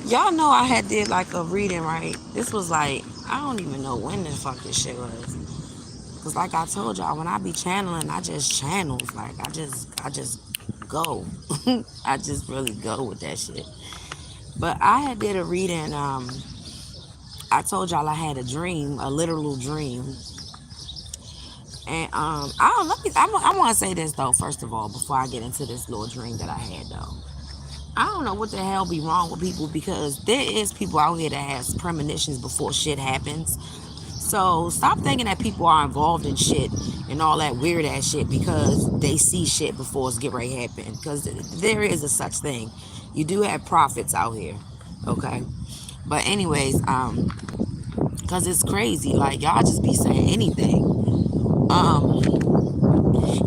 Y'all know I had did like a reading, right? This was like, I don't even know when the fuck this shit was. Cause like I told y'all, when I be channeling, I just channels. Like I just go. I just really go with that shit. But I had did a reading. I told y'all I had a dream, a literal dream. And I don't let me. I want to say this though. First of all, before I get into this little dream that I had though, I don't know what the hell be wrong with people because there is people out here that has premonitions before shit happens. So stop thinking that people are involved in shit and all that weird ass shit because they see shit before it's get ready to happen. Because there is a such thing. You do have prophets out here, okay? But anyways, because it's crazy. Like y'all just be saying anything. Um,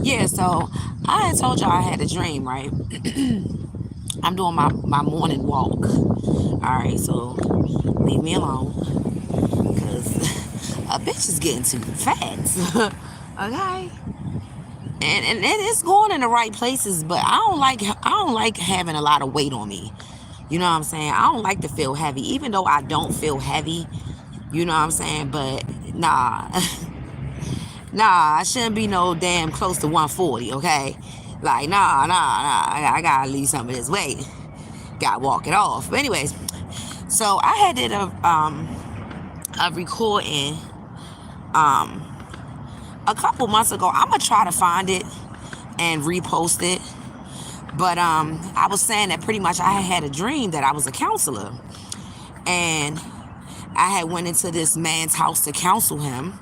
yeah. So I had told y'all I had a dream, right? I'm doing my morning walk. All right, so leave me alone because a bitch is getting too fat. Okay, and it's going in the right places, but I don't like having a lot of weight on me. You know what I'm saying? I don't like to feel heavy, even though I don't feel heavy. You know what I'm saying? But nah, nah, I shouldn't be no damn close to 140. Okay, like nah. I gotta lose some of this weight. Gotta walk it off. But anyways, so I had did a recording um a couple months ago. I'm gonna try to find it and repost it. But I was saying that pretty much I had a dream that I was a counselor, and I had went into this man's house to counsel him.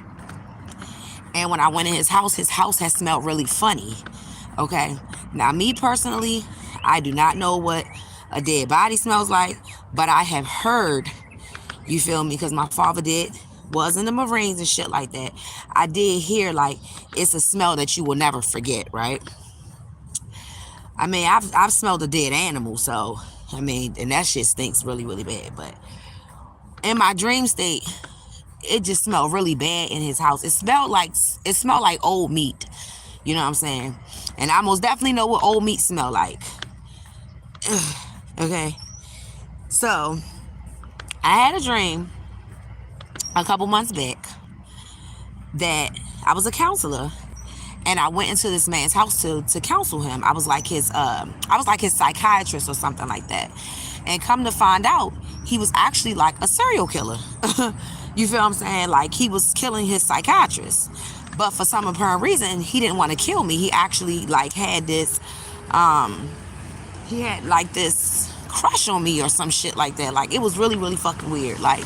And when I went in his house had smelled really funny. Okay, now me personally, I do not know what a dead body smells like, but I have heard. You feel me? Because my father was in the Marines and shit like that. I did hear like it's a smell that you will never forget, right? I mean, I've smelled a dead animal, so I mean, and that shit stinks really really bad. But in my dream state, it just smelled really bad in his house. It smelled like old meat. You know what I'm saying? And I most definitely know what old meat smell like. Okay, so I had a dream a couple months back that I was a counselor and I went into this man's house to counsel him. I was like his psychiatrist or something like that. And come to find out, he was actually like a serial killer. You feel what I'm saying? Like he was killing his psychiatrist. But for some apparent reason, he didn't want to kill me. He actually like had this he had like this crush on me or some shit like that. Like it was really, really fucking weird. Like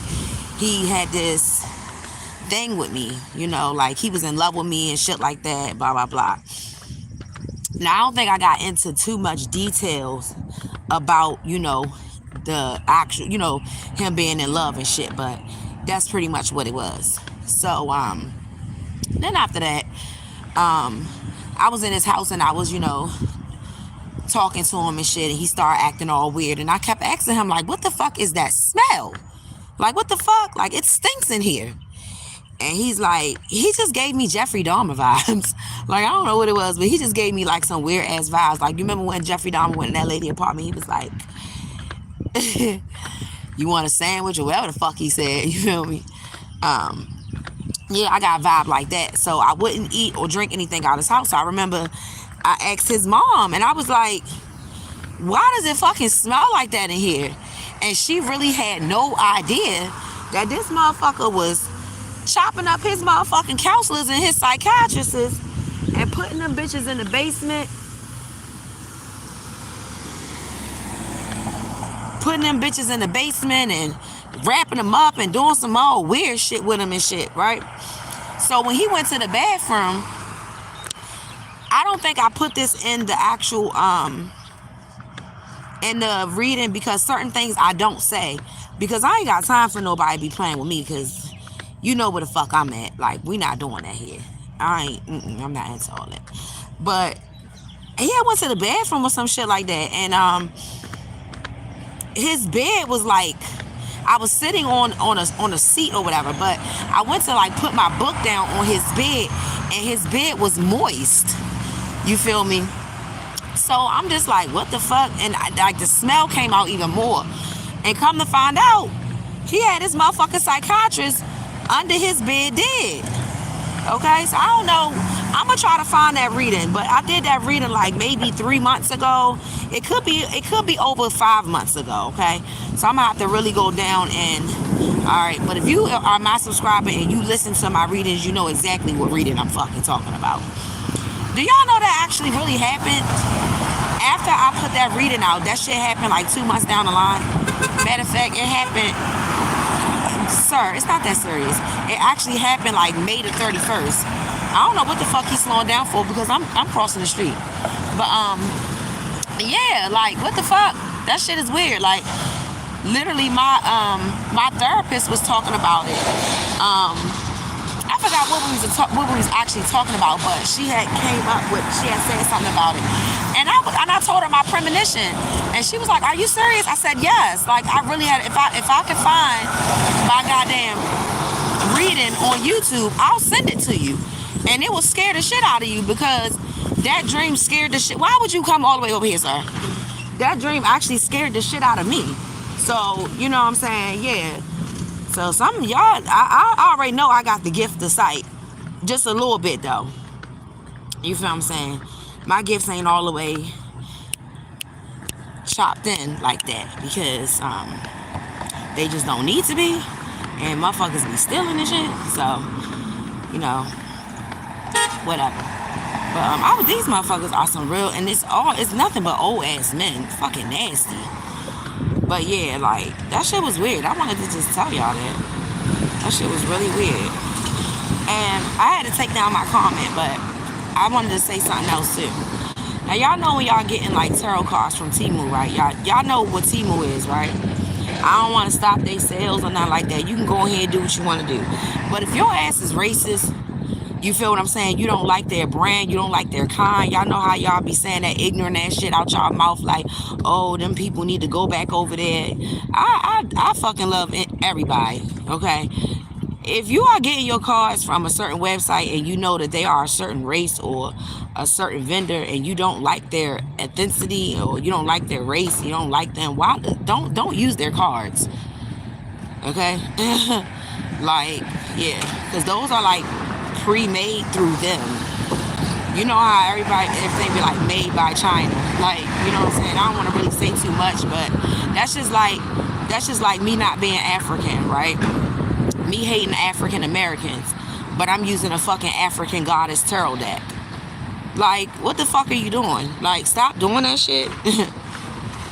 he had this thing with me, like he was in love with me and shit like that, blah blah blah. Now I don't think I got into too much details about, the actual, him being in love and shit, but that's pretty much what it was. So then after that, I was in his house and I was, talking to him and shit, and he started acting all weird, and I kept asking him like, what the fuck is that smell? Like what the fuck? Like it stinks in here. And he's like, he just gave me Jeffrey Dahmer vibes. Like, I don't know what it was, but he just gave me like some weird ass vibes. Like, you remember when Jeffrey Dahmer went in that lady apartment? He was like, you want a sandwich or whatever the fuck he said. You feel me? Yeah, I got a vibe like that. So I wouldn't eat or drink anything out of his house. So I remember I asked his mom and I was like, why does it fucking smell like that in here? And she really had no idea that this motherfucker was chopping up his motherfucking counselors and his psychiatrists and putting them bitches in the basement. Putting them bitches in the basement and wrapping them up and doing some all weird shit with them and shit, right? So when he went to the bathroom, I don't think I put this in the actual in the reading because certain things I don't say because I ain't got time for nobody to be playing with me because you know where the fuck I'm at. Like, we not doing that here. I'm not into all that. But he had went to the bathroom or some shit like that, and his bed was like, I was sitting on a seat or whatever, but I went to like put my book down on his bed, and his bed was moist. You feel me? So I'm just like, what the fuck? And like the smell came out even more. And come to find out, he had his motherfucking psychiatrist under his bed dead. Okay, so I don't know. I'm gonna try to find that reading, but I did that reading like maybe 3 months ago. It could be over 5 months ago. Okay, so I'm gonna have to really go down and. All right, but if you are my subscriber and you listen to my readings, you know exactly what reading I'm fucking talking about. Do y'all know that actually really happened? After I put that reading out, that shit happened like 2 months down the line. Matter of fact, it happened, sir, it's not that serious. It actually happened like May the 31st. I don't know what the fuck he's slowing down for because I'm crossing the street. But yeah, like what the fuck? That shit is weird. Like literally my therapist was talking about it. I forgot what we was actually talking about, but she had said something about it. And I told her my premonition, and she was like, "Are you serious?" I said, "Yes." Like I really had. If I could find my goddamn reading on YouTube, I'll send it to you, and it will scare the shit out of you because that dream scared the shit. Why would you come all the way over here, sir? That dream actually scared the shit out of me. So you know what I'm saying? Yeah. So some of y'all, I already know I got the gift of sight, just a little bit though. You feel what I'm saying? My gifts ain't all the way chopped in like that because they just don't need to be, and motherfuckers be stealing and shit. So you know, whatever. But these motherfuckers are some real, and it's nothing but old ass men, fucking nasty. But yeah, like that shit was weird. I wanted to just tell y'all that. That shit was really weird. And I had to take down my comment, but I wanted to say something else too. Now y'all know when y'all getting like tarot cards from Temu, right? Y'all know what Temu is, right? I don't want to stop their sales or nothing like that. You can go ahead and do what you want to do. But if your ass is racist, you feel what I'm saying? You don't like their brand. You don't like their kind. Y'all know how y'all be saying that ignorant ass shit out y'all mouth like, oh, them people need to go back over there. I fucking love everybody, okay? If you are getting your cards from a certain website and you know that they are a certain race or a certain vendor and you don't like their ethnicity or you don't like their race, you don't like them, why don't use their cards, okay? Like, yeah, because those are like pre-made through them. You know how everything be like made by China, like, you know what I'm saying? I don't want to really say too much, but that's just like me not being African, right? Me hating African Americans, but I'm using a fucking African goddess tarot deck. Like, what the fuck are you doing? Like, stop doing that shit.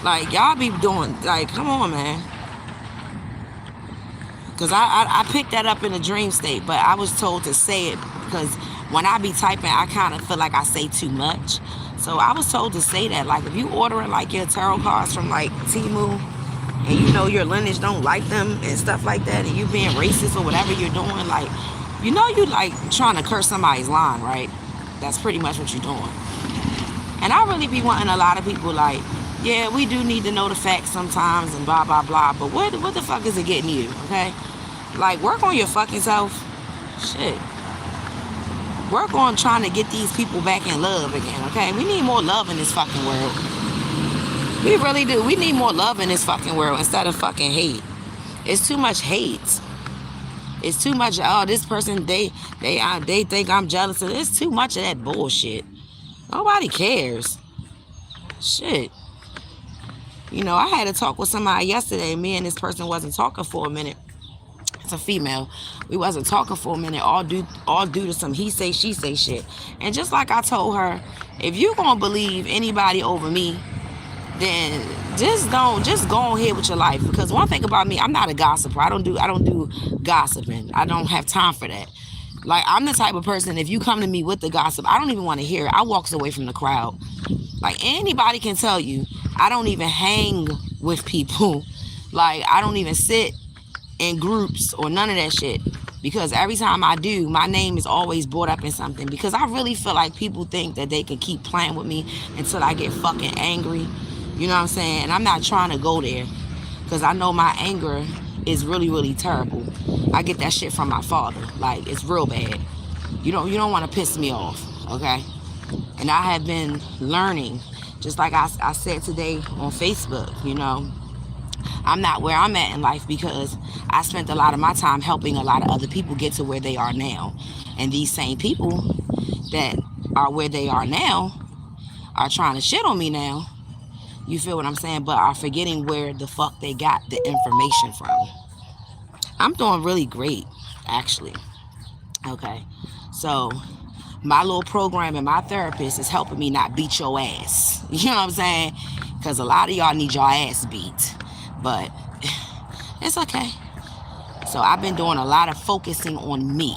Like, y'all be doing, like, come on, man. Because I picked that up in a dream state, but I was told to say it because when I be typing, I kind of feel like I say too much. So I was told to say that. Like, if you ordering, like, your tarot cards from, like, Temu, and you know your lineage don't like them and stuff like that, and you being racist or whatever you're doing, like, you know you, like, trying to curse somebody's line, right? That's pretty much what you're doing. And I really be wanting a lot of people, like, yeah, we do need to know the facts sometimes and blah, blah, blah, but what the fuck is it getting you, okay? Like, work on your fucking self. Shit. Work on trying to get these people back in love again, okay? We need more love in this fucking world. We really do. We need more love in this fucking world instead of fucking hate. It's too much hate. It's too much, oh, this person, they think I'm jealous of. It's too much of that bullshit. Nobody cares. Shit. You know, I had to talk with somebody yesterday. Me and this person wasn't talking for a minute. It's a female. We wasn't talking for a minute, all due to some he say, she say shit. And just like I told her, if you gonna believe anybody over me, then just go ahead with your life. Because one thing about me, I'm not a gossiper. I don't do gossiping. I don't have time for that. Like, I'm the type of person, if you come to me with the gossip, I don't even want to hear it. I walks away from the crowd. Like, anybody can tell you, I don't even hang with people. Like, I don't even sit in groups or none of that shit. Because every time I do, my name is always brought up in something. Because I really feel like people think that they can keep playing with me until I get fucking angry. You know what I'm saying? And I'm not trying to go there. Because I know my anger is really, really terrible. I get that shit from my father. Like, it's real bad. You don't want to piss me off, okay? And I have been learning Just like I said today on Facebook, I'm not where I'm at in life because I spent a lot of my time helping a lot of other people get to where they are now. And these same people that are where they are now are trying to shit on me now. You feel what I'm saying? But are forgetting where the fuck they got the information from. I'm doing really great, actually. Okay. So my little program and my therapist is helping me not beat your ass. You know what I'm saying? Because a lot of y'all need your ass beat. But it's okay. So I've been doing a lot of focusing on me.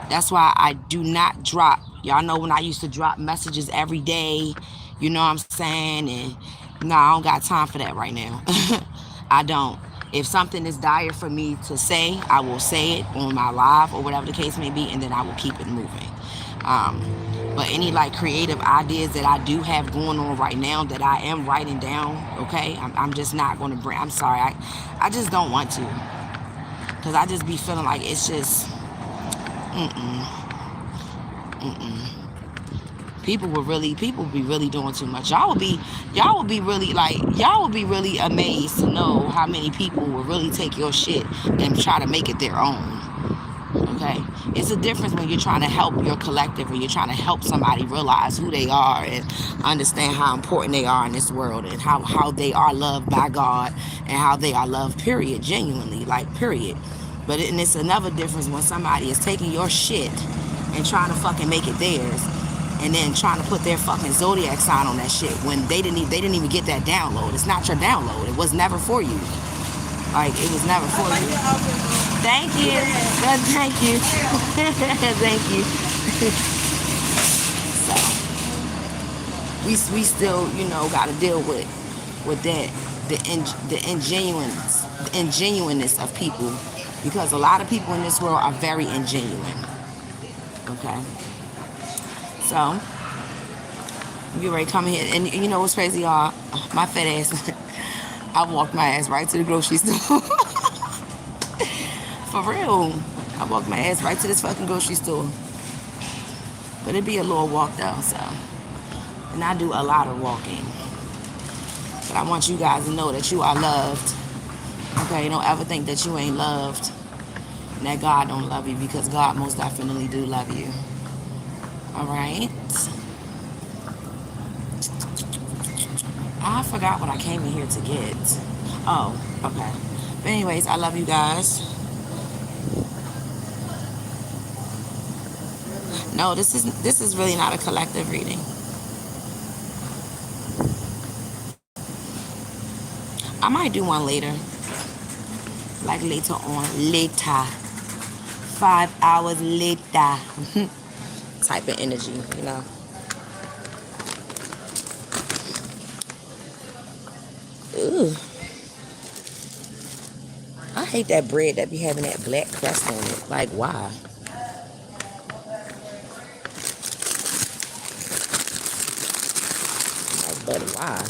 That's why I do not drop. Y'all know when I used to drop messages every day, you know what I'm saying? And no, I don't got time for that right now. I don't. If something is dire for me to say, I will say it on my live or whatever the case may be, and then I will keep it moving. Um, but any like creative ideas that I do have going on right now that I am writing down, okay, I'm just not going to bring. I'm sorry, I just don't want to, because I just be feeling like it's just, mm-mm, mm-mm. People be really doing too much. Y'all would be really like, y'all would be really amazed to know how many people will really take your shit and try to make it their own. Okay, it's a difference when you're trying to help your collective, when you're trying to help somebody realize who they are and understand how important they are in this world, and how they are loved by God, and how they are loved, period, genuinely, like, period. And it's another difference when somebody is taking your shit and trying to fucking make it theirs, and then trying to put their fucking zodiac sign on that shit when they didn't even get that download. It's not your download. It was never for you. Like, it was never for you. Thank you. Thank you. Thank you. So we still, got to deal with that, the ingenuineness of people, because a lot of people in this world are very ingenuine. Okay. So you get ready to come here, and you know what's crazy, y'all? My fat ass. I walked my ass right to the grocery store. For real. I walked my ass right to this fucking grocery store. But it'd be a little walk though, so. And I do a lot of walking. But I want you guys to know that you are loved. Okay, don't ever think that you ain't loved and that God don't love you, because God most definitely do love you. Alright? I forgot what I came in here to get. Oh, okay. But anyways, I love you guys. No, this is really not a collective reading. I might do one later. Like later on. Later. 5 hours later. Type of energy, Ooh. I hate that bread that be having that black crust on it. Like, why? Like, but why?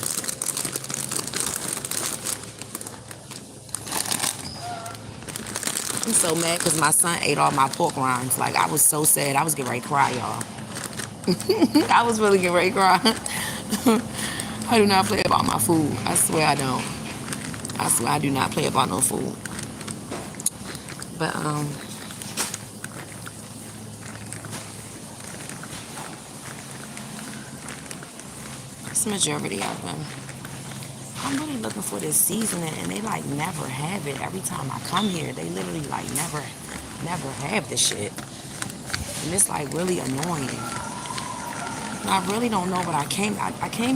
I'm so mad because my son ate all my pork rinds. Like, I was so sad. I was getting ready to cry, y'all. I was really getting ready to cry. I do not play about my food. I swear I don't. I swear I do not play about no food. But, it's the majority of them. I'm really looking for this seasoning, and they like never have it. Every time I come here, they literally like never have this shit. And it's like really annoying. And I really don't know what I came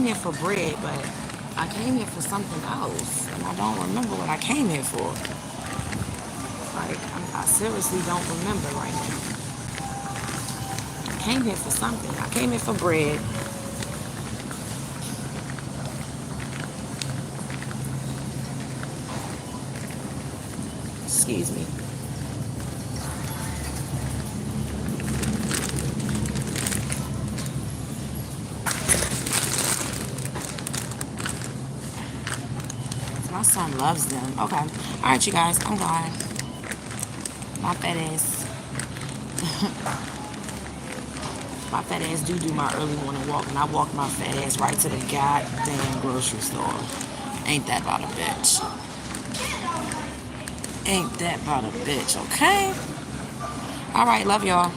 here for bread, but I came here for something else. And I don't remember what I came here for. Like, I seriously don't remember right now. I came here for something. I came here for bread. Excuse me. My son loves them. Okay. All right, you guys. I'm gone. My fat ass. My fat ass do my early morning walk, and I walk my fat ass right to the goddamn grocery store. Ain't that about a bitch? Ain't that about a bitch, okay? All right, love y'all.